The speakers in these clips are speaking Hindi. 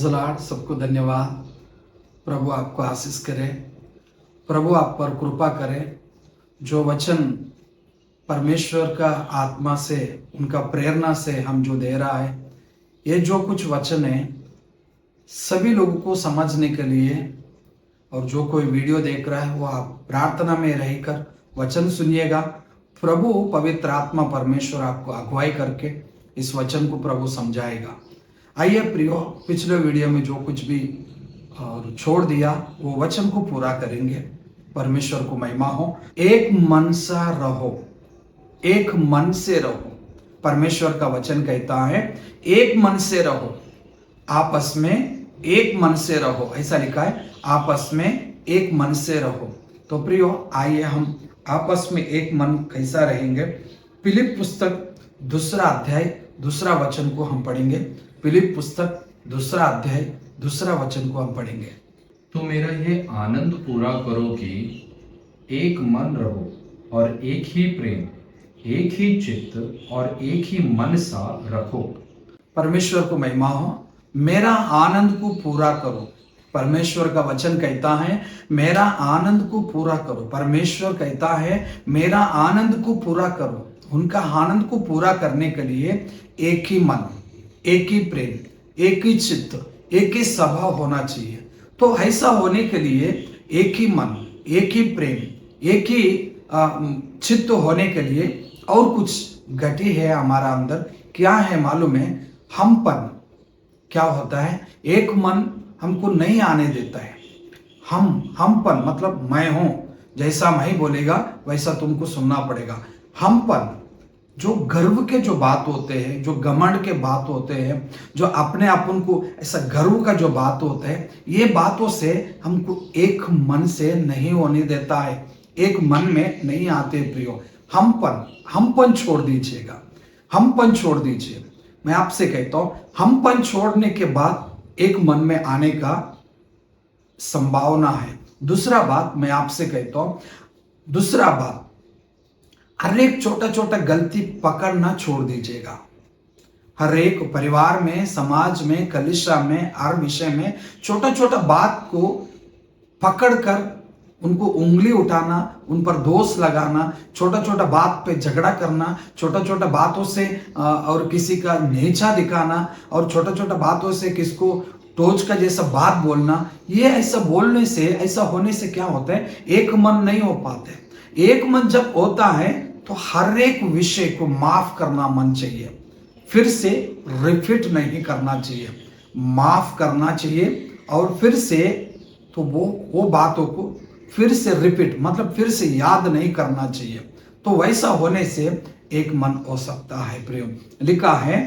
Praise the Lord. सबको धन्यवाद। प्रभु आपको आशीष करे, प्रभु आप पर कृपा करे। जो वचन परमेश्वर का आत्मा से, उनका प्रेरणा से हम जो दे रहा है, ये जो कुछ वचन है सभी लोगों को समझने के लिए, और जो कोई वीडियो देख रहा है वो आप प्रार्थना में रहकर वचन सुनिएगा। प्रभु पवित्र आत्मा परमेश्वर आपको अगुवाई करके इस वचन को प्रभु समझाएगा। आइए प्रियो, पिछले वीडियो में जो कुछ भी और छोड़ दिया वो वचन को पूरा करेंगे। परमेश्वर को महिमा हो। एक मन सा रहो, एक मन से रहो। परमेश्वर का वचन कहता है एक मन से रहो, आपस में एक मन से रहो। ऐसा लिखा है, आपस में एक मन से रहो। तो प्रियो, आइए हम आपस में एक मन कैसा रहेंगे। फिलिप पुस्तक 2 अध्याय 2 वचन को हम पढ़ेंगे। फिलिप पुस्तक 2 अध्याय 2 वचन को हम पढ़ेंगे। तो मेरा ये आनंद पूरा करो कि एक मन रहो और एक ही प्रेम, एक ही चित्त और एक ही मन सा रखो। परमेश्वर को महिमा हो। मेरा आनंद को पूरा करो। परमेश्वर का वचन कहता है मेरा आनंद को पूरा करो। परमेश्वर कहता है मेरा आनंद को पूरा करो। उनका आनंद को पूरा करने के लिए एक ही मन, एक ही प्रेम, एक ही चित्त, एक ही स्वभाव होना चाहिए। तो ऐसा होने के लिए एक ही मन, एक ही प्रेम, एक ही चित्त होने के लिए और कुछ घटी है हमारा अंदर। क्या है मालूम है? हमपन। क्या होता है? एक मन हमको नहीं आने देता है। हमपन मतलब मैं हूं, जैसा मैं बोलेगा वैसा तुमको सुनना पड़ेगा। हमपन, जो गर्व के जो बात होते हैं, जो घमंड के बात होते हैं, जो अपने अपन को ऐसा गर्व का जो बात होता है, ये बातों से हमको एक मन से नहीं होने देता है, एक मन में नहीं आते प्रियो। हमपन छोड़ दीजिएगा, हमपन छोड़ दीजिए। मैं आपसे कहता हूं, हमपन छोड़ने के बाद एक मन में आने का संभावना है। दूसरा बात मैं आपसे कहता हूं, दूसरा बात, हर एक छोटा छोटा गलती पकड़ना छोड़ दीजिएगा। हर एक परिवार में, समाज में, कलीसिया में, हर विषय में छोटा छोटा बात को पकड़कर उनको उंगली उठाना, उन पर दोष लगाना, छोटा छोटा बात पे झगड़ा करना, छोटा छोटा बातों से और किसी का नीचा दिखाना, और छोटा छोटा बातों से किसको टोच का जैसा बात बोलना, ये ऐसा बोलने से, ऐसा होने से क्या होता है? एक मन नहीं हो पाते। एक मन जब होता है तो हर एक विषय को माफ करना मन चाहिए, फिर से रिपीट नहीं करना चाहिए, माफ करना चाहिए। और फिर से तो वो बातों को फिर से रिपीट मतलब फिर से याद नहीं करना चाहिए। तो वैसा होने से एक मन हो सकता है प्रियो। लिखा है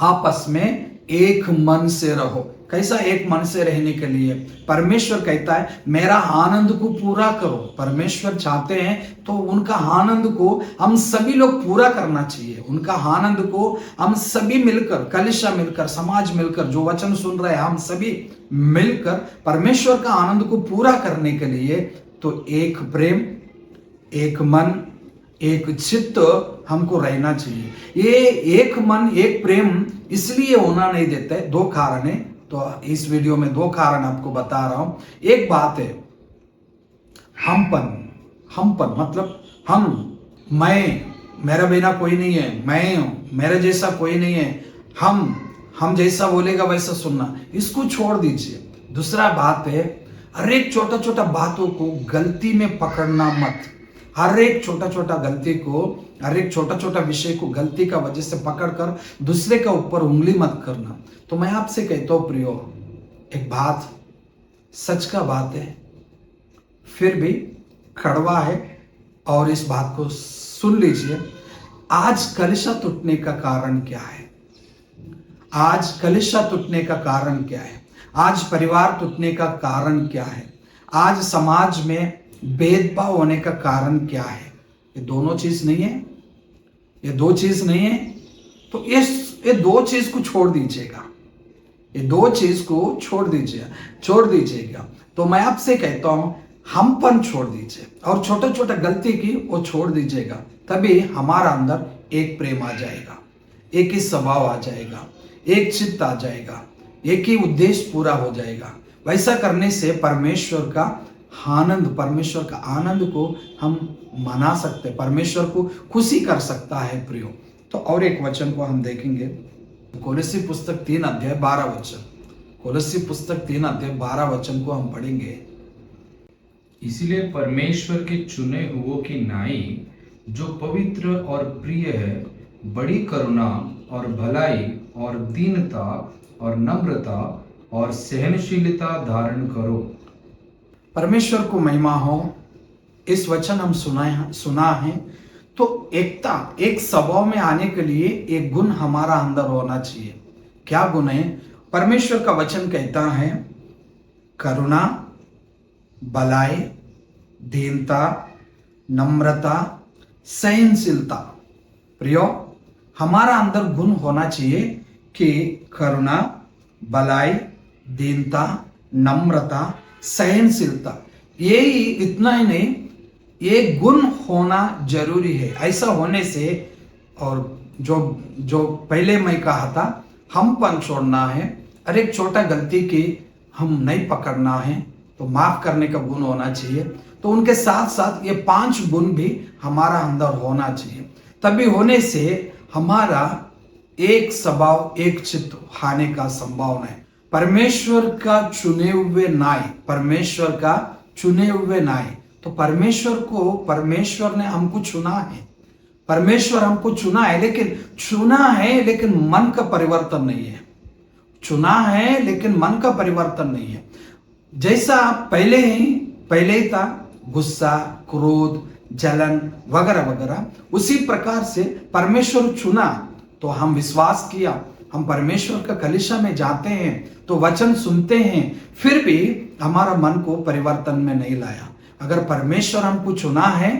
आपस में एक मन से रहो। कैसा एक मन से रहने के लिए? परमेश्वर कहता है मेरा आनंद को पूरा करो। परमेश्वर चाहते हैं तो उनका आनंद को हम सभी लोग पूरा करना चाहिए। उनका आनंद को हम सभी मिलकर, कलीसिया मिलकर, समाज मिलकर, जो वचन सुन रहे हैं हम सभी मिलकर परमेश्वर का आनंद को पूरा करने के लिए तो एक प्रेम, एक मन, एक चित्त हमको रहना चाहिए। ये एक मन, एक प्रेम इसलिए होना नहीं देता है, 2 कारण है। तो इस वीडियो में 2 कारण आपको बता रहा हूं। एक बात है हमपन मतलब मैं, मेरा बिना कोई नहीं है, मैं हूं, मेरे जैसा कोई नहीं है, हम जैसा बोलेगा वैसा सुनना, इसको छोड़ दीजिए। दूसरा बात है, हर एक छोटा छोटा बातों को गलती में पकड़ना मत। हर एक छोटा छोटा गलती को, हर एक छोटा छोटा विषय को गलती का वजह से पकड़कर दूसरे का ऊपर उंगली मत करना। तो मैं आपसे कहता हूं प्रियो, एक बात सच का बात है, फिर भी कड़वा है, और इस बात को सुन लीजिए। आज कलीसिया टूटने का कारण क्या है? आज कलीसिया टूटने का कारण क्या है? आज परिवार टूटने का कारण क्या है? आज समाज में भेदभाव होने का कारण क्या है? ये दोनों चीज नहीं है, ये 2 चीज नहीं है। तो ये 2 चीज को छोड़ दीजिएगा, ये 2 चीज को छोड़ दीजिएगा। तो मैं आपसे कहता हूं, हमपन छोड़ दीजिए और छोटा छोटा गलती की वो छोड़ दीजिएगा। तभी हमारा अंदर एक प्रेम आ जाएगा, एक ही स्वभाव आ जाएगा, एक चित्त आ जाएगा, एक ही उद्देश्य पूरा हो जाएगा। वैसा करने से परमेश्वर का आनंद को हम मना सकते, परमेश्वर को खुशी कर सकता है प्रियो। तो और एक वचन को हम देखेंगे, कोलोसी पुस्तक 3 अध्याय 12 वचन। कोलोसी पुस्तक 3 अध्याय 12 वचन को हम पढ़ेंगे। इसीलिए परमेश्वर के चुने हुओं की नाई जो पवित्र और प्रिय है, बड़ी करुणा और भलाई और दीनता और नम्रता और सहनशीलता धारण करो। परमेश्वर को महिमा हो। इस वचन हम सुना है तो एकता, एक स्वभाव में आने के लिए एक गुण हमारा अंदर होना चाहिए। क्या गुण है? परमेश्वर का वचन कहता है करुणा, भलाई, दीनता, नम्रता, सहनशीलता। प्रियो, हमारा अंदर गुण होना चाहिए कि करुणा, भलाई, दीनता, नम्रता, सहनशीलता। ये इतना ही नहीं, ये गुण होना जरूरी है। ऐसा होने से, और जो पहले मैं कहा था, हमपन छोड़ना है। अरे एक छोटा गलती की हम नहीं पकड़ना है तो माफ करने का गुण होना चाहिए। तो उनके साथ साथ ये 5 गुण भी हमारा अंदर होना चाहिए। तभी होने से हमारा एक स्वभाव, एक चित्त आने का संभावना है। परमेश्वर का चुने हुए नाई, परमेश्वर का चुने हुए नाई। तो परमेश्वर ने हमको चुना है, परमेश्वर हमको चुना है, लेकिन मन का परिवर्तन नहीं है। चुना है लेकिन मन का परिवर्तन नहीं है। जैसा पहले ही था, गुस्सा, क्रोध, जलन वगैरह वगैरह, उसी प्रकार से परमेश्वर चुना तो हम विश्वास किया, हम परमेश्वर का कलीसिया में जाते हैं तो वचन सुनते हैं, फिर भी हमारा मन को परिवर्तन में नहीं लाया। अगर परमेश्वर हमको चुना है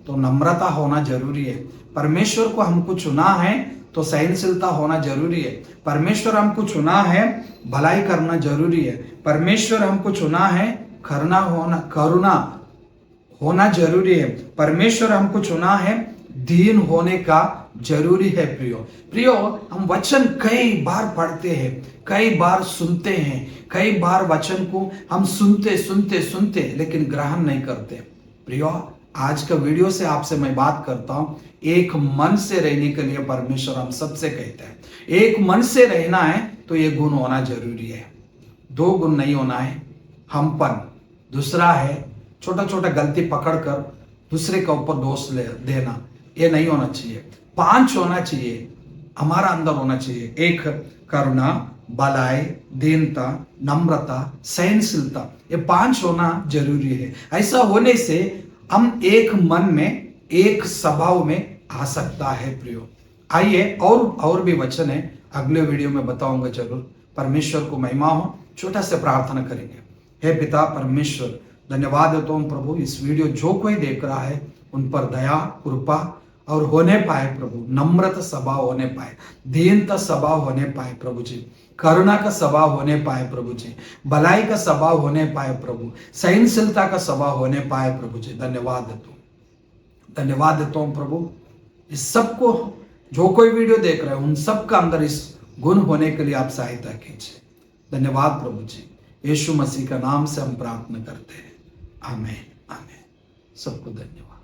तो नम्रता होना जरूरी है। परमेश्वर को हमको चुना है तो सहनशीलता होना जरूरी है। परमेश्वर हमको चुना है, भलाई करना जरूरी है। परमेश्वर हमको चुना है, करुणा होना जरूरी है। परमेश्वर हमको चुना है, दीन होने का जरूरी है। प्रियो, हम वचन कई बार पढ़ते हैं, कई बार सुनते हैं, कई बार वचन को हम सुनते लेकिन ग्रहण नहीं करते। प्रियो, आज का वीडियो से आपसे मैं बात करता हूं, एक मन से रहने के लिए परमेश्वर हम सबसे कहते हैं, एक मन से रहना है तो ये गुण होना जरूरी है। 2 गुण नहीं होना है, हमपन। दूसरा है छोटा गलती पकड़कर दूसरे के ऊपर दोष देना, ये नहीं होना चाहिए। 5 होना चाहिए, हमारा अंदर होना चाहिए। 1 करुणा, भलाई, दीनता, नम्रता, सहनशीलता, ये 5 होना जरूरी है। ऐसा होने से हम एक मन में, एक स्वभाव में आ सकता है। प्रियो, आइए और भी वचन है, अगले वीडियो में बताऊंगा जरूर। परमेश्वर को महिमा हो। छोटा से प्रार्थना करेंगे। हे पिता परमेश्वर, धन्यवाद देता हूं प्रभु, इस वीडियो जो कोई देख रहा है उन पर दया, कृपा और होने पाए प्रभु, नम्रत स्वभाव होने पाए, दीनता स्वभाव होने पाए प्रभु जी, करुणा का स्वभाव होने पाए प्रभु जी, भलाई का स्वभाव होने पाए प्रभु, सहनशीलता का स्वभाव होने पाए प्रभु जी। धन्यवाद देता हूं प्रभु, इस सबको जो कोई वीडियो देख रहे हैं उन सबका अंदर इस गुण होने के लिए आप सहायता कीजिए। धन्यवाद प्रभु जी, यीशु मसीह का नाम से हम प्रार्थना करते हैं। आमीन। सबको धन्यवाद।